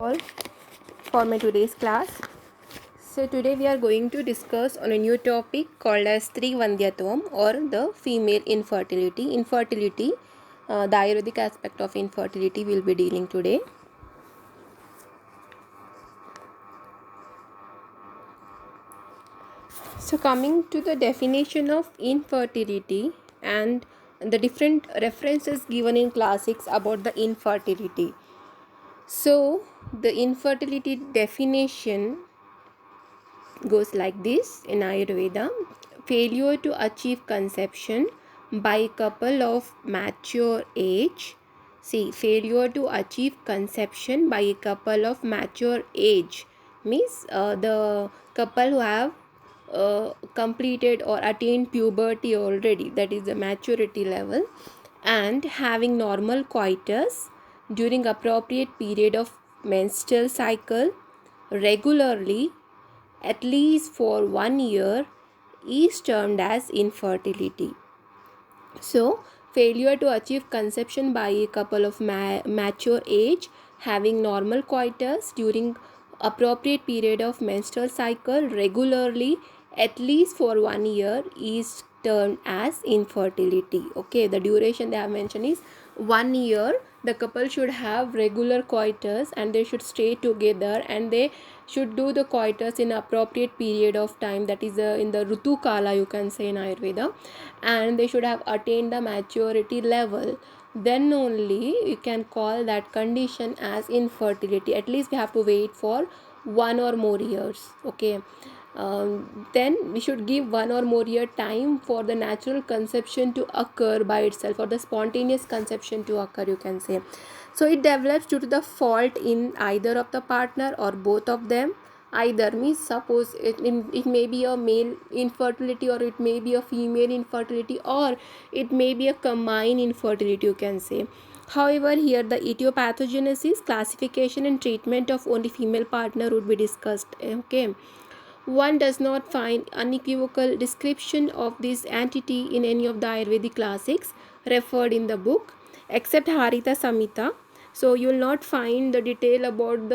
All for my today's class. So today we are going to discuss on a new topic called as Vandyatvam or the female infertility. The Ayurvedic aspect of infertility we'll be dealing today. So coming to the definition of infertility and the different references given in classics about the infertility. So the infertility definition goes like this in Ayurveda: failure to achieve conception by a couple of mature age. See, failure to achieve conception by a couple of mature age means the couple who have completed or attained puberty already, that is the maturity level, and having normal coitus during appropriate period of menstrual cycle regularly at least for 1 year is termed as infertility. So, failure to achieve conception by a couple of mature age, having normal coitus during appropriate period of menstrual cycle regularly at least for 1 year is termed as infertility. Okay, the duration they have mentioned is 1 year. The couple should have regular coitus and they should stay together, and they should do the coitus in appropriate period of time, that is in the Rutu Kala, you can say in Ayurveda, and they should have attained the maturity level. Then only you can call that condition as infertility. At least we have to wait for 1 or more years. Okay, then we should give 1 or more year time for the natural conception to occur by itself, or the spontaneous conception to occur, you can say. So it develops due to the fault in either of the partner or both of them. Either means, suppose it may be a male infertility, or it may be a female infertility, or it may be a combined infertility, you can say. However, here the etiopathogenesis, classification and treatment of only female partner would be discussed. Okay, one does not find unequivocal description of this entity in any of the Ayurvedic classics referred in the book except Harita Samhita. So you will not find the detail about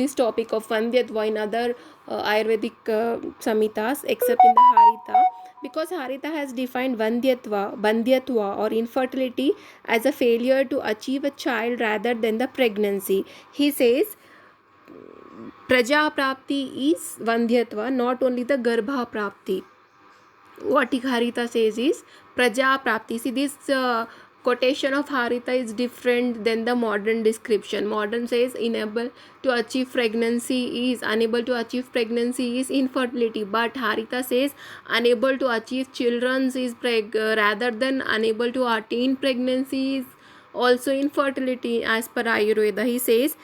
this topic of Vandyatva in other Ayurvedic Samhitas except in the Harita, because Harita has defined Vandyatva or infertility as a failure to achieve a child rather than the pregnancy. He says Praja Prapti is Vandhyatva, not only the Garbha Prapti. What Harita says is Praja Prapti. See, this quotation of Harita is different than the modern description. Modern says unable to achieve pregnancy is infertility, but Harita says unable to achieve children is rather than unable to attain pregnancy is also infertility as per Ayurveda. He says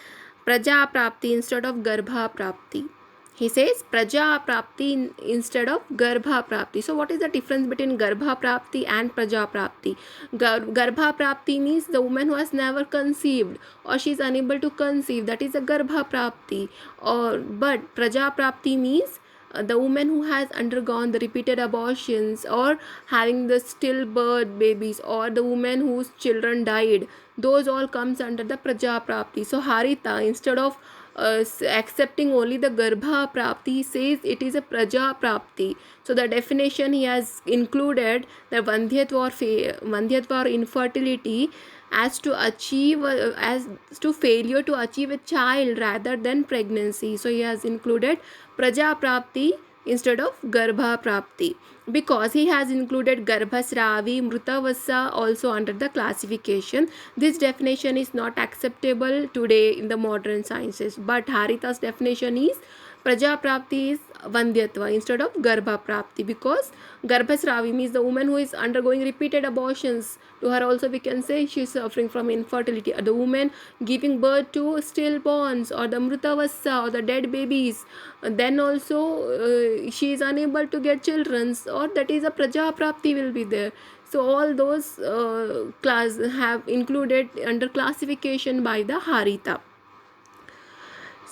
Praja Prapti instead of Garbha Prapti. He says Praja Prapti instead of Garbha Prapti. So what is the difference between Garbha Prapti and Praja Prapti? Garbha Prapti means the woman who has never conceived or she is unable to conceive. That is a Garbha Prapti. But Praja Prapti means the woman who has undergone the repeated abortions or having the stillbirth babies, or the woman whose children died, those all comes under the Praja Prapti. So Harita, instead of accepting only the Garbha Prapti, says it is a Praja Prapti. So the definition he has included the Vandyatva or infertility as to achieve as to failure to achieve a child rather than pregnancy. So he has included Praja Prapti instead of Garbha Prapti, because he has included Garbhasravi, Mrutavassa also under the classification. This definition is not acceptable today in the modern sciences, but Harita's definition is Praja Prapti is Vandyatva instead of Garbha Prapti, because Garbhasravi means the woman who is undergoing repeated abortions. To her also we can say she is suffering from infertility. The woman giving birth to stillborns or the Mrutavassa or the dead babies, then also she is unable to get children, or that is a Praja Prapti will be there. So all those class have included under classification by the Harita.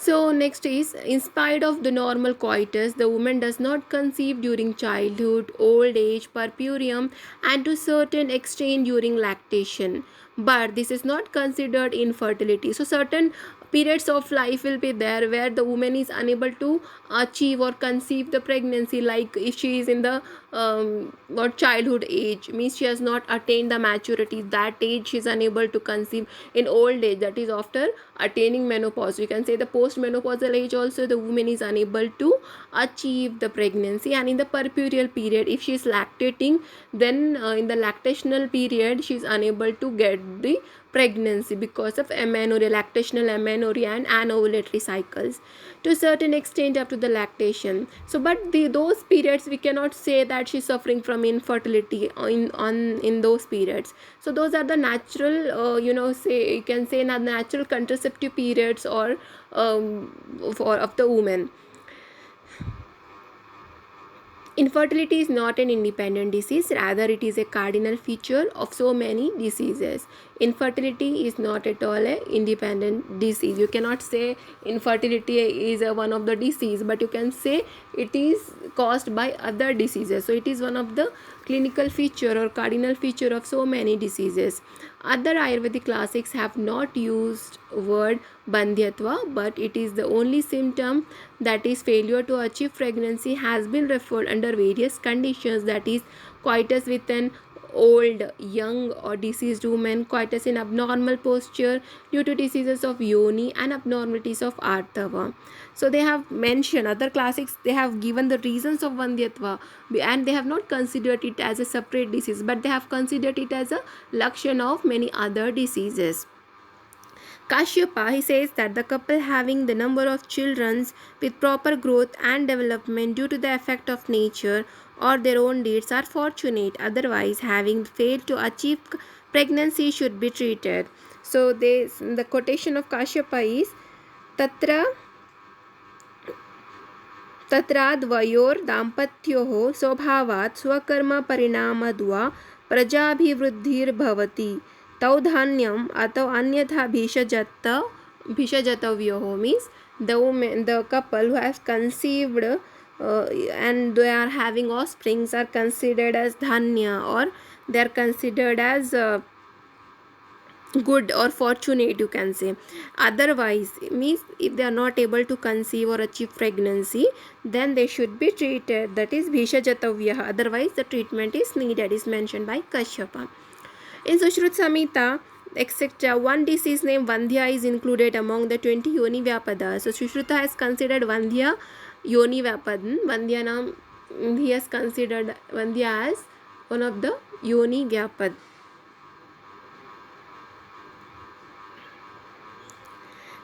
So next is, in spite of the normal coitus, the woman does not conceive during childhood, old age, purpurium, and to certain extent during lactation. But this is not considered infertility. So certain periods of life will be there where the woman is unable to achieve or conceive the pregnancy, like if she is in the what childhood age, means she has not attained the maturity, that age she is unable to conceive. In old age, that is after attaining menopause, we can say the post-menopausal age also, the woman is unable to achieve the pregnancy. And in the puerperal period, if she is lactating, then in the lactational period she is unable to get the pregnancy because of amenorrhea, lactational amenorrhea and anovulatory cycles to a certain extent up to the lactation. So but those periods we cannot say that she's suffering from infertility in those periods. So those are the natural say you can say natural contraceptive periods or of the woman. Infertility is not an independent disease, rather it is a cardinal feature of so many diseases. Infertility is not at all an independent disease. You cannot say infertility is one of the disease, but you can say it is caused by other diseases. So it is one of the clinical feature or cardinal feature of so many diseases. Other Ayurvedic classics have not used word bandhyatva, but it is the only symptom, that is failure to achieve pregnancy, has been referred under various conditions, that is coitus with an old, young or diseased woman, coitus in abnormal posture due to diseases of yoni and abnormalities of artava. So they have mentioned, other classics, they have given the reasons of bandhyatva, and they have not considered it as a separate disease, but they have considered it as a lakshan of many other diseases. Kashyapa, he says that the couple having the number of children with proper growth and development due to the effect of nature or their own deeds are fortunate. Otherwise, having failed to achieve pregnancy should be treated. So the quotation of Kashyapa is Tatra तत्राद्वयोर् दाम्पत्योः स्वभावात् स्वकर्मपरिणामद्वा प्रजाभिवृद्धिर्भवति तौ धान्यम् अथवा अन्यथा भिषजतव्योः means the couple who has conceived and they are having offsprings are considered as dhanya, or they are considered as good or fortunate, you can say. Otherwise, means if they are not able to conceive or achieve pregnancy, then they should be treated, that is bhishajatavya. Otherwise the treatment is needed, is mentioned by Kashyapa. In Sushrut Samhita etc., one disease named Vandhya is included among the 20 Yoni Vyapadas. So Sushruta has considered Vandhya Yoni Vyapadan. Vandhya naam, he has considered Vandhya as one of the Yoni Vyapad.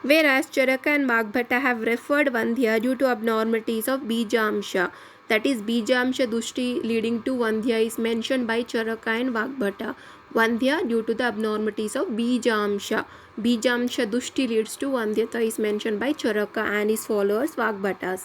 Whereas Charaka and Vagbhata have referred Vandhya due to abnormalities of Bijamsha, that is Bijamsha Dushti leading to Vandhya is mentioned by Charaka and Vagbhata. Vandhya due to the abnormalities of Bijamsha. Bijamsha Dushti leads to Vandhyata is mentioned by Charaka and his followers Vagbhatas.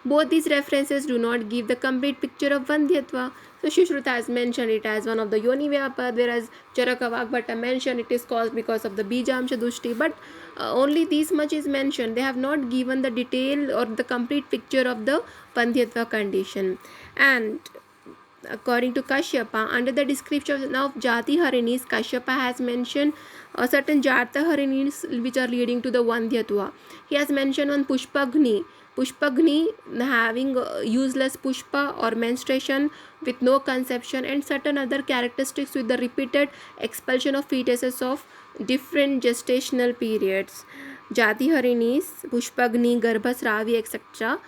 Both these references do not give the complete picture of Vandhyatva. So Sushruta has mentioned it as one of the Yoni Vyapad, whereas Charaka Vagbhata mentioned it is caused because of the Bijamsha Dushti. But only this much is mentioned. They have not given the detail or the complete picture of the Vandhyatva condition. And according to Kashyapa, under the description of Jati Harinis, Kashyapa has mentioned certain Jata Harinis which are leading to the Vandhyatva. He has mentioned on Pushpagni. Pushpagni having useless pushpa or menstruation with no conception, and certain other characteristics with the repeated expulsion of fetuses of different gestational periods. Jati Harinis, Pushpagni, Garbhasravi etc.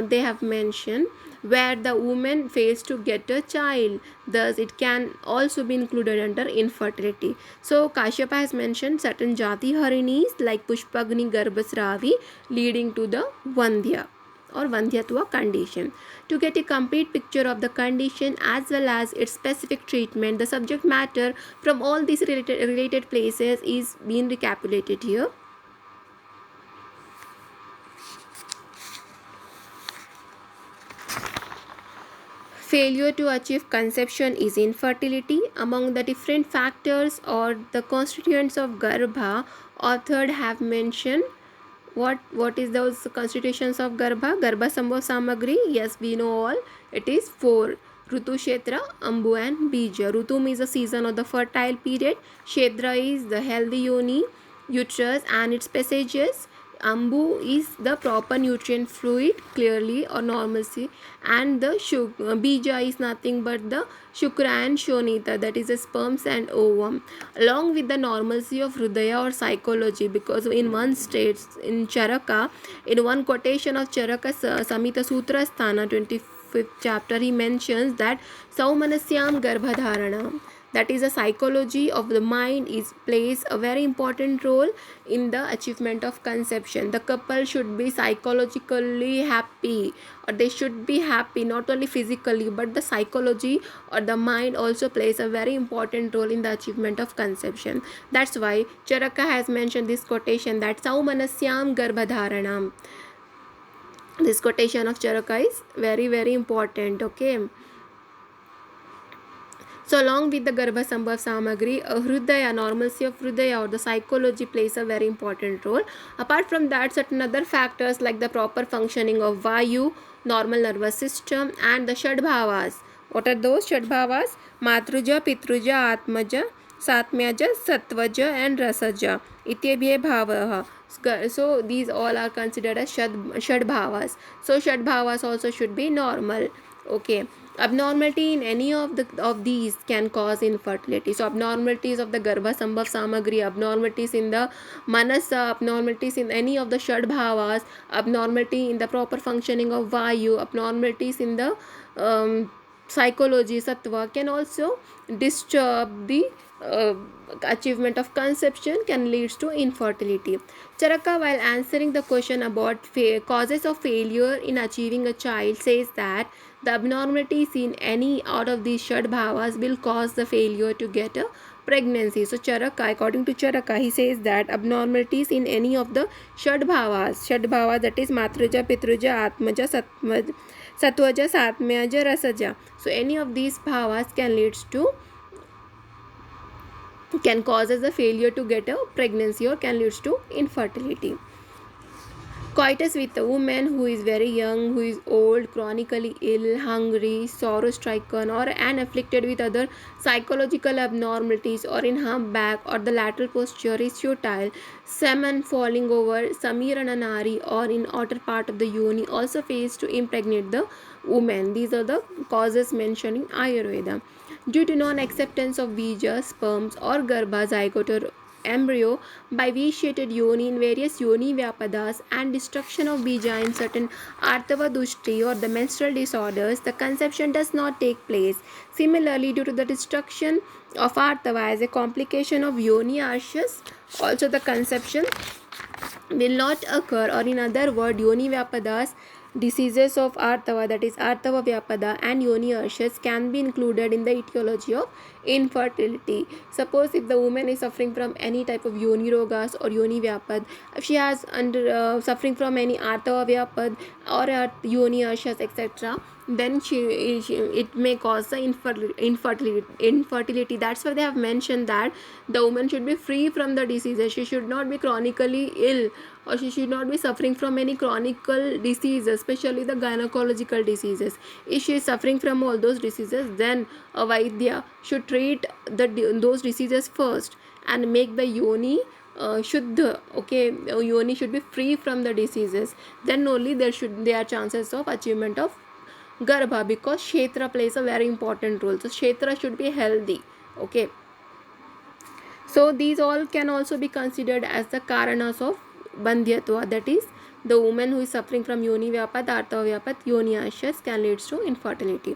They have mentioned where the woman fails to get a child. Thus, it can also be included under infertility. So, Kashyapa has mentioned certain Jati Harinis like Pushpagni, Garbhasravi leading to the Vandhya or Vandhyatva condition. To get a complete picture of the condition as well as its specific treatment, the subject matter from all these related places is being recapitulated here. Failure to achieve conception is infertility. Among the different factors or the constituents of Garbha, author have mentioned what is those constitutions of Garbha? Garbha Sambhav Samagri, yes, we know all. It is 4. Rutu, Kshetra, Ambu and Bija. Rutu is the season of the fertile period. Kshetra is the healthy yoni. uterus and its passages. Ambu is the proper nutrient fluid clearly or normalcy, and the bija is nothing but the shukra and shonita, that is the sperms and ovum, along with the normalcy of hridaya or psychology, because in one states in Charaka, in one quotation of Charaka Samhita Sutra Sthana 25th chapter, he mentions that Saumanasyam Garbhadharana, that is the psychology of the mind, is plays a very important role in the achievement of conception. The couple should be psychologically happy, or they should be happy not only physically, but the psychology or the mind also plays a very important role in the achievement of conception. That's why Charaka has mentioned this quotation, that Saumanasyam Garbhadharanam. This quotation of Charaka is very, very important. Okay. So along with the Garbha Sambhav Samagri, Hridaya, normalcy of Hridaya or the psychology plays a very important role. Apart from that, certain other factors like the proper functioning of Vayu, normal nervous system, and the Shadbhavas. What are those Shadbhavas? Matruja, Pitruja, Atmaja, Satmyaja, Sattvaja, and Rasaja. Ityabhye Bhavaha. So these all are considered as Shadbhavas. So Shadbhavas also should be normal. Okay. Abnormality in any of these can cause infertility. So abnormalities of the Garbha Sambhav Samagri, abnormalities in the Manasa, abnormalities in any of the Shadbhavas, abnormality in the proper functioning of Vayu, abnormalities in the psychology, Sattva, can also disturb the achievement of conception, can lead to infertility. Charaka, while answering the question about causes of failure in achieving a child, says that the abnormalities in any out of these Shadbhavas will cause the failure to get a pregnancy. So Charaka, according to Charaka, he says that abnormalities in any of the Shadbhavas, that is Matruja, Pitruja, Atmaja, Sattvaja, Satmyaja, Rasaja. So any of these bhavas can cause as a failure to get a pregnancy or can lead to infertility. Coitus with a woman who is very young, who is old, chronically ill, hungry, sorrow-stricken, or and afflicted with other psychological abnormalities, or in humpback or the lateral posture is futile. Semen falling over Samirana Nari or in outer part of the yoni also fails to impregnate the woman. These are the causes mentioned in Ayurveda. Due to non-acceptance of bija, sperms, or garbha, zygote, or embryo by vitiated yoni in various yoni vyapadas and destruction of bija in certain artava dushti or the menstrual disorders, the conception does not take place. Similarly, due to the destruction of artava as a complication of yoni arshas, also the conception will not occur, or in other words, yoni vyapadas, diseases of artava, that is artava vyapada, and yoni arshas can be included in the etiology of infertility. Suppose if the woman is suffering from any type of yoni rogas or yoni vyapad, if she has suffering from any artava vyapad or yoni arshas, etc., then it may cause the infertility. That's why they have mentioned that the woman should be free from the diseases. She should not be chronically ill, or she should not be suffering from any chronic diseases, especially the gynecological diseases. If she is suffering from all those diseases, then a Vaidya should treat those diseases first and make the yoni shuddha. Okay, yoni should be free from the diseases. Then only there are chances of achievement of garbha, because kshetra plays a very important role. So kshetra should be healthy. Okay. So these all can also be considered as the karanas of bandhyatva, that is the woman who is suffering from yoni vyapad, artava vyapad, yoni ashes can lead to infertility.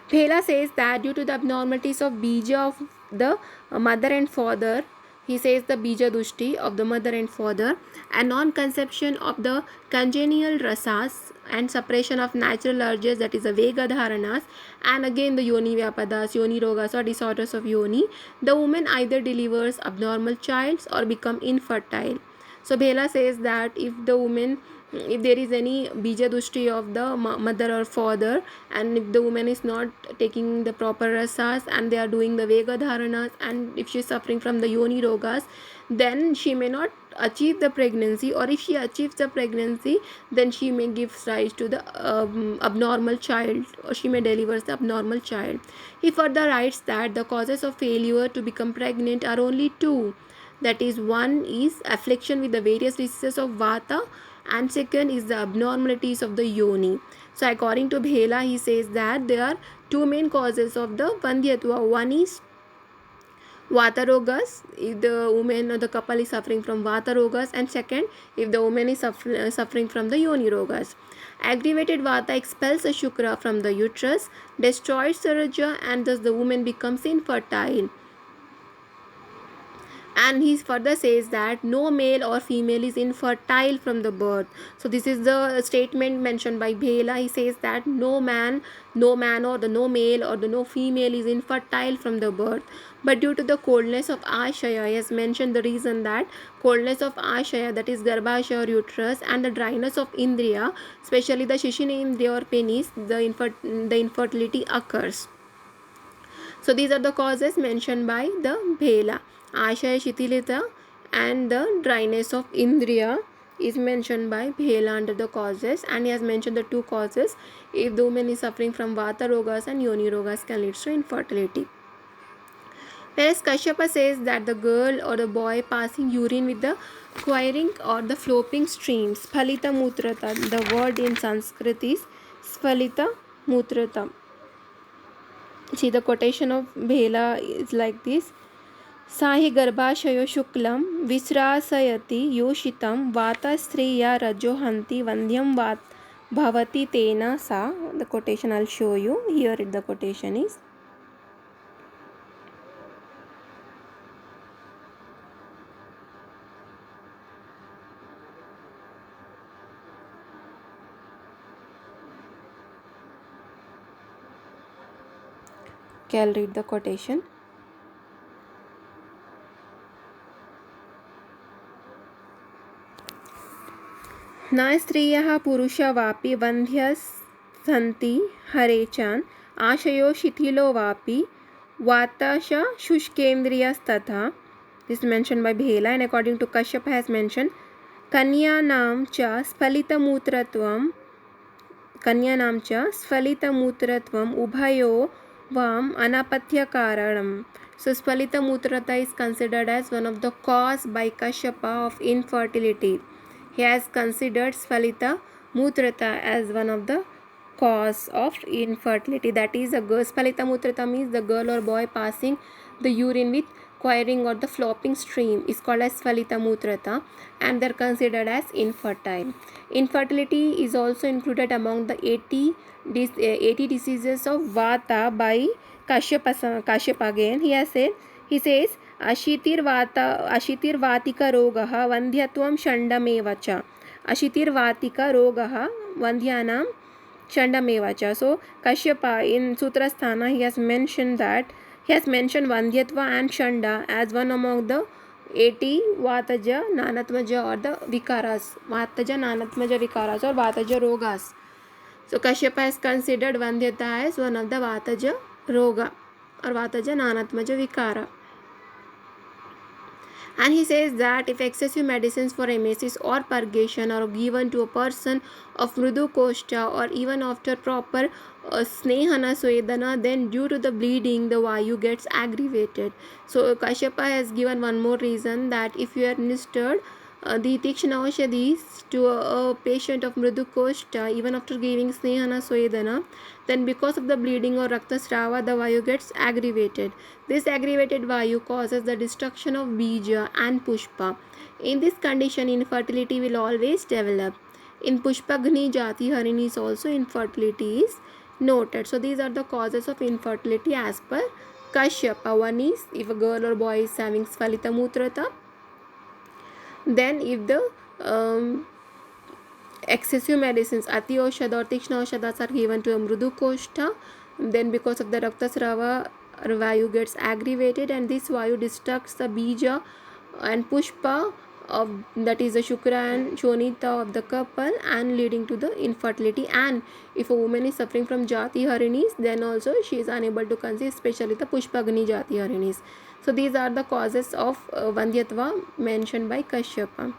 Phela says that due to the abnormalities of bija of the mother and father, he says the bija dushti of the mother and father, and non-conception of the congenial rasas and suppression of natural urges, that is the vega dharanas, and again the yoni vyapadas, yoni rogas or disorders of yoni, the woman either delivers abnormal childs or become infertile. So Bhela says that if there is any bija dushti of the mother or father, and if the woman is not taking the proper rasas and they are doing the vega dharanas, and if she is suffering from the yoni rogas, then she may not achieve the pregnancy, or if she achieves the pregnancy, then she may give rise to the abnormal child, or she may deliver the abnormal child. He further writes that the causes of failure to become pregnant are only two: That is, one is affliction with the various diseases of vata, and second is the abnormalities of the yoni. So according to Bhela, he says that there are two main causes of the Vandyatva. One is Vata rogas, if the woman or the couple is suffering from Vata rogas, and second, if the woman is suffering from the Yoni rogas. Aggravated Vata expels the Shukra from the uterus, destroys the Raja, and thus the woman becomes infertile. And he further says that no male or female is infertile from the birth. So this is the statement mentioned by Bhela. He says that no man or the no male or the no female is infertile from the birth, but due to the coldness of ashaya, he has mentioned the reason that coldness of ashaya, that is garbhashaya or uterus, and the dryness of indriya, especially the shishina or penis, the infertility occurs. So these are the causes mentioned by the Bhela. Ashaya Shitilita and the dryness of Indriya is mentioned by Bhela under the causes, and he has mentioned the two causes if the woman is suffering from Vata Rogas and Yoni Rogas can lead to infertility. Whereas Kashyapa says that the girl or the boy passing urine with the quiring or the flowing streams, Sphalita Mutrata, the word in Sanskrit is Sphalita Mutrata. See, the quotation of Bhela is like this. साहि गर्भाशयो शुक्लं विस्रासयति योषितं वातस्त्रिया रजो हन्ति वन्ध्यं वात भवति तेन सा. The quotation I'll show you. Here the quotation is. Okay, I'll read the quotation. न स्त्रियः पुरुषा वापि वन्ध्यस्सन्ति हरेचान् आशयो शिथिलो वापि वाताश शुष्केन्द्रियस्तथा. This is mentioned by Bhela, and according to Kashyapa has mentioned कन्यानां च स्फलितमूत्रत्वम् उभयो vam anapatya karanam. So Sphalita Mutrata is considered as one of the cause by Kashyapa of infertility. He has considered Sphalita Mutrata as one of the cause of infertility. That is, a girl. Sphalita Mutrata means the girl or boy passing the urine with quiring or the flopping stream is called as Sphalita Mutrata, and they are considered as infertile. Infertility is also included among the 80 diseases of Vata by Kashyapa again. He says Ashitirvatika rogah Vandhyatvam Shandamevacha. Ashitirvatika rogah Vandhyanam Shandamevacha. So Kashyapa in Sutrasthana he has mentioned Vandhyatva and Shanda as one among the 80 Vataja, Nanatmaja or the Vikaras. Vataja, Nanatmaja Vikaras or Vataja Rogas. So Kashyapa has considered Vandhyata as one of the Vataja Roga or Vataja Nanatmaja Vikara. And he says that if excessive medicines for emesis or purgation are given to a person of Mridu Koshta or even after proper Snehana Swedana, then due to the bleeding the Vayu gets aggravated. So Kashyapa has given one more reason, that if you are administered the Tikshna Aushadhis to a patient of Mridu Koshta even after giving Snehana Swedana, then because of the bleeding or Raktasrava the Vayu gets aggravated. This aggravated Vayu causes the destruction of Bija and Pushpa. In this condition infertility will always develop. In Pushpagni Jati Harinis also infertility is noted. So these are the causes of infertility as per Kashyapa. One is if a girl or boy is having Sphalita Mutrata. Then if the excessive medicines Ati Oshad or Tikshna Oshadas are given to a Mridu Koshta, then because of the Raktasrava Vayu gets aggravated, and this Vayu destructs the Bija and Pushpa of, that is the Shukra and Shonita of the couple, and leading to the infertility. And if a woman is suffering from Jati Harinis, then also she is unable to conceive, especially the Pushpagni Jati Harinis. So these are the causes of Vandhyatva mentioned by Kashyapa.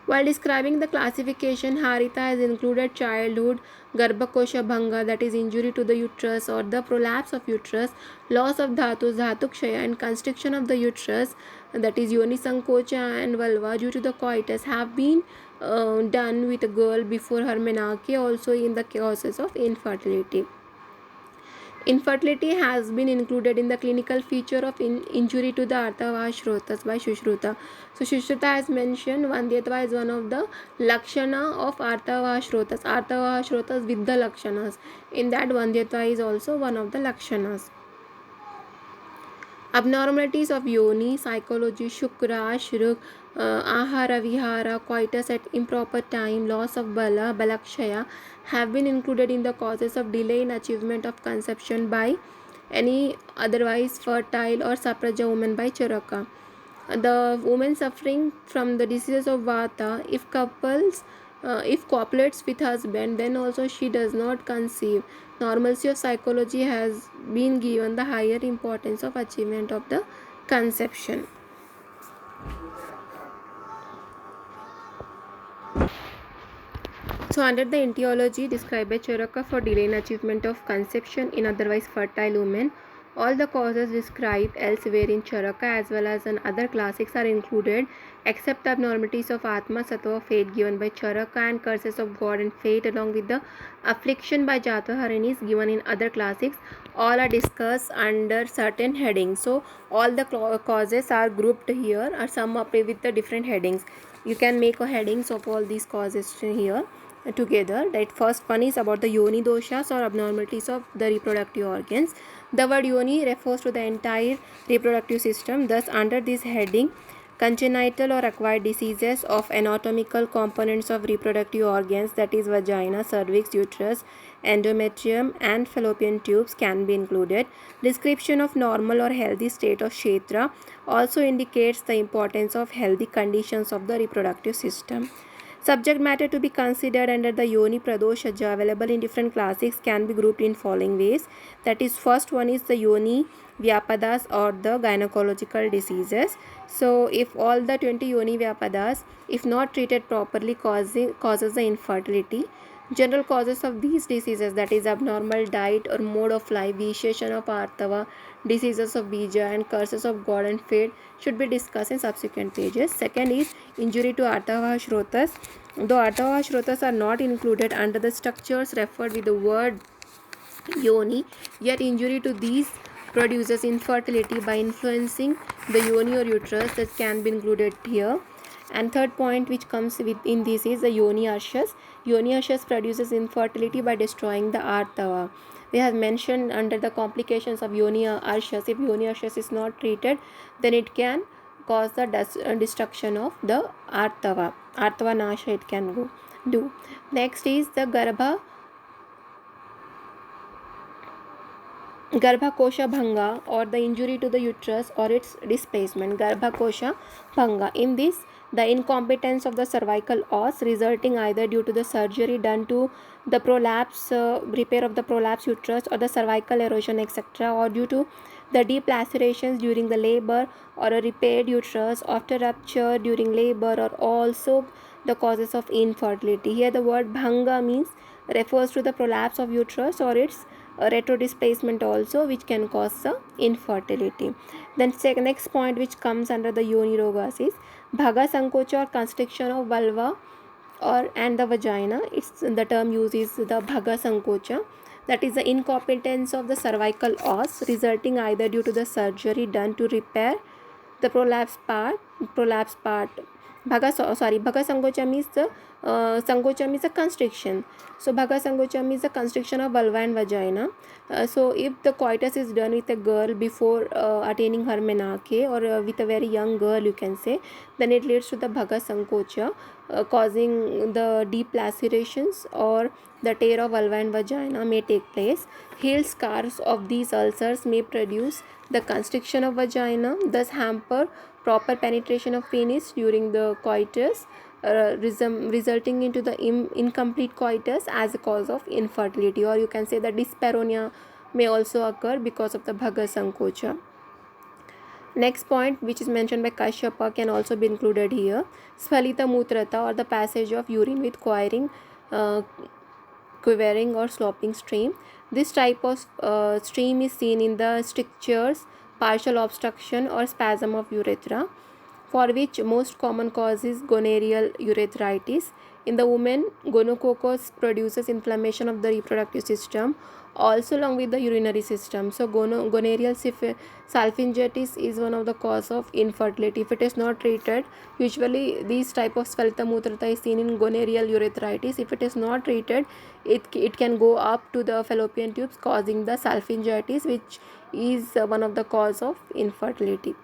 While describing the classification, Harita has included childhood, Garbhakosha Bhanga, that is injury to the uterus or the prolapse of uterus, loss of dhatus, dhatukshaya, and constriction of the uterus, that is yoni sankocha and vulva due to the coitus, have been done with a girl before her menarche, also in the causes of infertility. Infertility has been included in the clinical feature of injury to the Artava Shrotas by Shushruta. So Shushruta has mentioned Vandyatva is one of the Lakshana of Artava Shrotas. Artava Shrotas with the Lakshanas. In that, Vandyatva is also one of the Lakshanas. Abnormalities of yoni, psychology, shukra, shruk, ahara, vihara, coitus at improper time, loss of bala, balakshaya have been included in the causes of delay in achievement of conception by any otherwise fertile or sapraja woman by Charaka. The woman suffering from the diseases of Vata, if copulates with husband, then also she does not conceive. Normalcy of psychology has been given the higher importance of achievement of the conception. So under the etiology described by Charaka for delay in achievement of conception in otherwise fertile women, all the causes described elsewhere in Charaka as well as in other classics are included except the abnormalities of Atma, Sattva, fate given by Charaka and curses of God and fate along with the affliction by Jataharinis given in other classics. All are discussed under certain headings. So all the causes are grouped here or sum up with the different headings. You can make a headings of all these causes here together. That first one is about the yoni doshas or abnormalities of the reproductive organs. The word yoni refers to the entire reproductive system. Thus under this heading, congenital or acquired diseases of anatomical components of reproductive organs, that is vagina, cervix, uterus, endometrium and fallopian tubes can be included. Description of normal or healthy state of kshetra also indicates the importance of healthy conditions of the reproductive system. Subject matter to be considered under the Yoni Pradoshaja available in different classics can be grouped in following ways. That is, first one is the Yoni Vyapadas or the gynecological diseases. So, if all the 20 Yoni Vyapadas, if not treated properly, causes the infertility. General causes of these diseases, that is abnormal diet or mode of life, vitiation of Artava, diseases of Bija and curses of God and fate should be discussed in subsequent pages. Second is injury to Artava Shrotas. Though Artava Shrotas are not included under the structures referred with the word yoni, yet injury to these produces infertility by influencing the yoni or uterus that can be included here. And third point which comes within this is the yoni arshas. Yoni arshas produces infertility by destroying the artava. We have mentioned under the complications of yoni arshas, if yoni arshas is not treated, then it can cause the destruction of the artava nasha it can do. Next is the Garbhakosha Bhanga or the injury to the uterus or its displacement. Garbhakosha Bhanga. In this, the incompetence of the cervical os resulting either due to the surgery done to the prolapse, repair of the prolapse uterus or the cervical erosion etc. or due to the deep lacerations during the labor or a repaired uterus after rupture during labor or also the causes of infertility. Here the word Bhanga means refers to the prolapse of uterus or its retro displacement also, which can cause the infertility. Then next point which comes under the yoni rogas is bhaga sankocha or constriction of vulva and the vagina. It's the term used is the bhaga sankocha, that is the incompetence of the cervical os resulting either due to the surgery done to repair the prolapse part. Bhaga sankocha means the sankocha means a constriction. So bhaga sankocha means the constriction of vulva and vagina. So if the coitus is done with a girl before attaining her menarche or with a very young girl, you can say, then it leads to the bhaga sankocha, causing the deep lacerations or the tear of vulva and vagina may take place. Heel scars of these ulcers may produce the constriction of vagina, thus hamper proper penetration of penis during the coitus, resulting into the incomplete coitus as a cause of infertility, or you can say that dyspareunia may also occur because of the bhaga sankocha. Next point, which is mentioned by Kashyapa, can also be included here. Sphalita Mutrata, or the passage of urine with uh, quivering or sloping stream. This type of stream is seen in the strictures, partial obstruction or spasm of urethra, for which most common cause is gonorrheal urethritis. In the woman, gonococcus produces inflammation of the reproductive system, also along with the urinary system. So gonorrheal salpingitis is one of the cause of infertility. If it is not treated, usually these type of sphalita mutrata is seen in gonorrheal urethritis. If it is not treated, it can go up to the fallopian tubes, causing the salpingitis, which is one of the cause of infertility.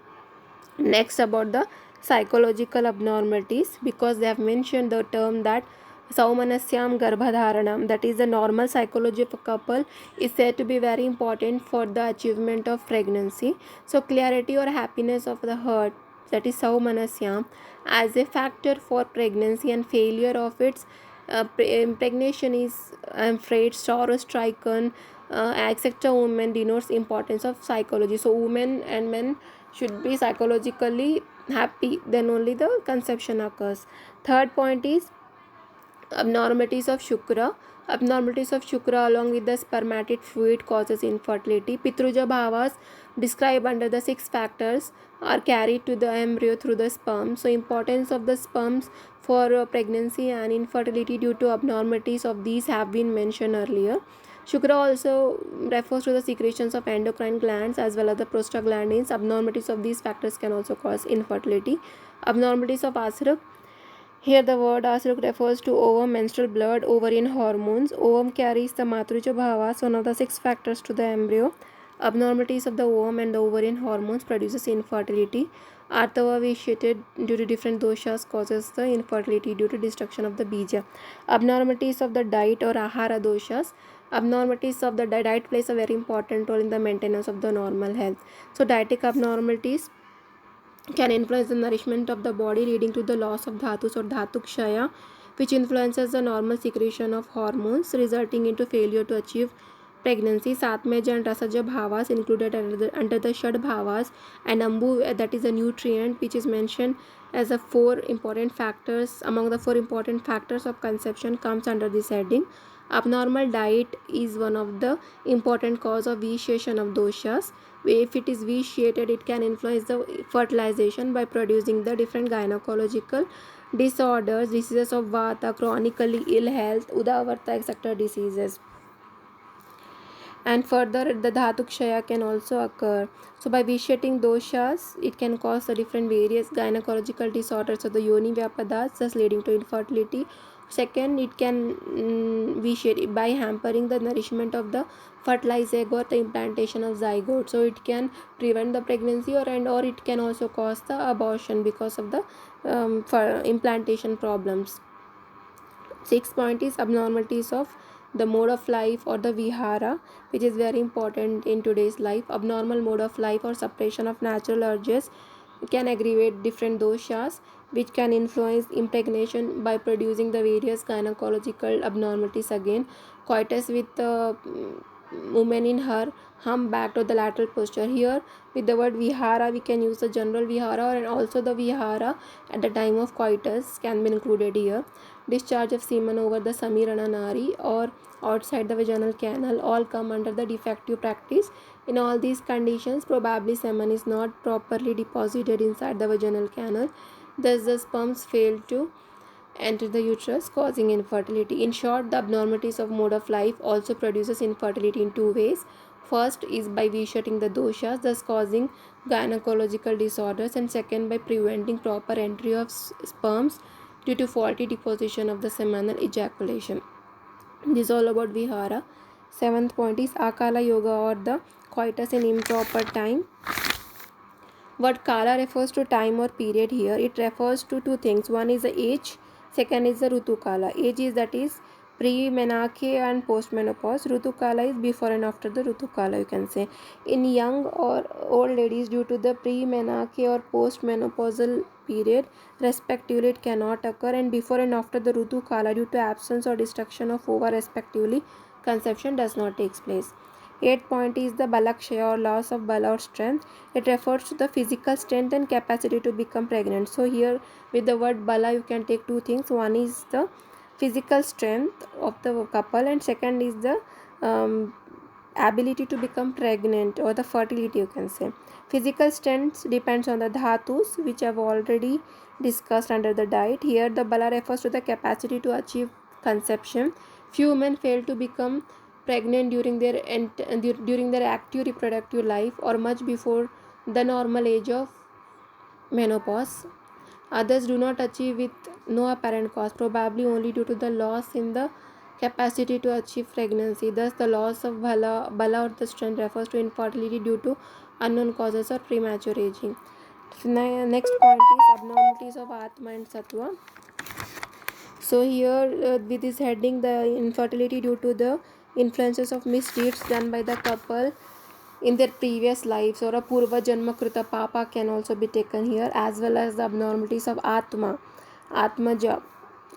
Next, about the psychological abnormalities, because they have mentioned the term that Saumanasyam Garbhadharanam, that is the normal psychology of a couple, is said to be very important for the achievement of pregnancy. So clarity or happiness of the heart, that is Saumanasyam, as a factor for pregnancy, and failure of its impregnation is, I'm afraid, sorrow stricken, etc. Women denotes importance of psychology. So women and men should be psychologically happy, then only the conception occurs. Third point is abnormalities of Shukra. Abnormalities of Shukra along with the spermatic fluid causes infertility. Pitruja bhavas described under the 6 factors are carried to the embryo through the sperm. So importance of the sperms for pregnancy and infertility due to abnormalities of these have been mentioned earlier. Shukra also refers to the secretions of endocrine glands as well as the prostaglandins. Abnormalities of these factors can also cause infertility. Abnormalities of Asruk. Here the word Asruk refers to ovum, menstrual blood, ovarian hormones. Ovum carries the Matruja Bhavas, one of the 6 factors to the embryo. Abnormalities of the ovum and the ovarian hormones produces infertility. Artava vitiated due to different doshas causes the infertility due to destruction of the bija. Abnormalities of the diet or ahara doshas. Abnormalities of the diet plays a very important role in the maintenance of the normal health. So dietic abnormalities can influence the nourishment of the body, leading to the loss of dhatus or dhatukshaya, which influences the normal secretion of hormones, resulting into failure to achieve pregnancy. Satmeja and Rasaja bhavas included under the Shad bhavas, and Ambu, that is a nutrient which is mentioned as the 4 important factors. Among the 4 important factors of conception comes under this heading. Abnormal diet is one of the important cause of vitiation of doshas. If it is vitiated, it can influence the fertilization by producing the different gynecological disorders, diseases of vata, chronically ill health, udavarta, etc. diseases. And further, the dhatukshaya can also occur. So by vitiating doshas, it can cause the different various gynecological disorders of the yoni vyapadas, thus leading to infertility. Second, it can vitiate by hampering the nourishment of the fertilized egg or the implantation of zygote. So it can prevent the pregnancy, or it can also cause the abortion because of the for implantation problems. 6th point is abnormalities of the mode of life or the vihara, which is very important in today's life. Abnormal mode of life or suppression of natural urges can aggravate different doshas, which can influence impregnation by producing the various gynecological abnormalities. Again, coitus with the woman in her humpbacked or the lateral posture. Here with the word vihara, we can use the general vihara, and also the vihara at the time of coitus can be included here. Discharge of semen over the samirana nari or outside the vaginal canal all come under the defective practice. In all these conditions, probably semen is not properly deposited inside the vaginal canal, thus the sperms fail to enter the uterus, causing infertility. In short, the abnormalities of mode of life also produces infertility in 2 ways. First is by vitiating the doshas, thus causing gynecological disorders, and second by preventing proper entry of sperms due to faulty deposition of the seminal ejaculation. This is all about vihara. 7th point is akala yoga or the coitus in improper time. What kala refers to time or period here. It refers to 2 things. One is the age, second is the rutu kala. Age is, that is, pre-menarche and post-menopause. Rutu kala is before and after the rutu kala, you can say. In young or old ladies, due to the pre-menarche or post-menopausal period respectively, it cannot occur, and before and after the rutu kala, due to absence or destruction of ova respectively, conception does not take place. Eighth point is the balakshaya or loss of bala or strength. It refers to the physical strength and capacity to become pregnant. So here with the word bala you can take two things. One is the physical strength of the couple, and second is the ability to become pregnant or the fertility, you can say. Physical strength depends on the dhatus, which I've already discussed under the diet. Here the bala refers to the capacity to achieve conception. Few women fail to become pregnant during their active reproductive life or much before the normal age of menopause. Others do not achieve with no apparent cause, probably only due to the loss in the capacity to achieve pregnancy. Thus, the loss of bala or the strength refers to infertility due to unknown causes or premature aging. Next point is abnormalities of Atma and Sattva. So here with this heading, the infertility due to the influences of misdeeds done by the couple in their previous lives, or a purva janma krita papa can also be taken here, as well as the abnormalities of atmaja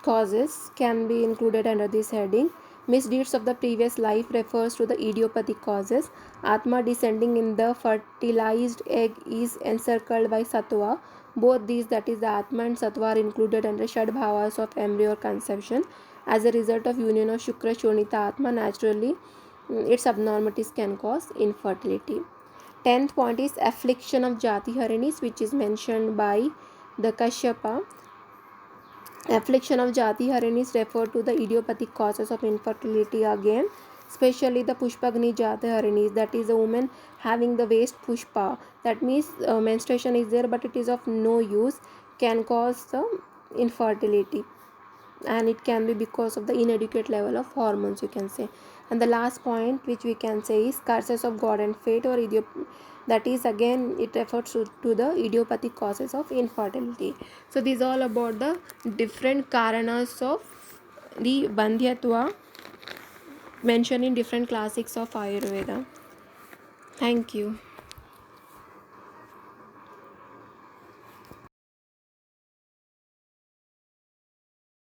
causes can be included under this heading. Misdeeds of the previous life refers to the idiopathic causes. Atma descending in the fertilized egg is encircled by sattva. Both these, that is the Atma and Sattva, are included under Shad Bhavas of embryo or conception. As a result of union of Shukra Shonita Atma, naturally its abnormalities can cause infertility. 10th point is affliction of Jati Harinis, which is mentioned by the Kashyapa. Affliction of Jati Harinis refer to the idiopathic causes of infertility again, especially the Pushpagni Jati Harinis, that is a woman having the waste pushpa. That means menstruation is there but it is of no use, can cause the infertility, and it can be because of the inadequate level of hormones, you can say. And the last point which we can say is curses of God and fate, or that is again it refers to the idiopathic causes of infertility. So these all about the different karanas of the bandhyatva mentioned in different classics of Ayurveda. Thank you.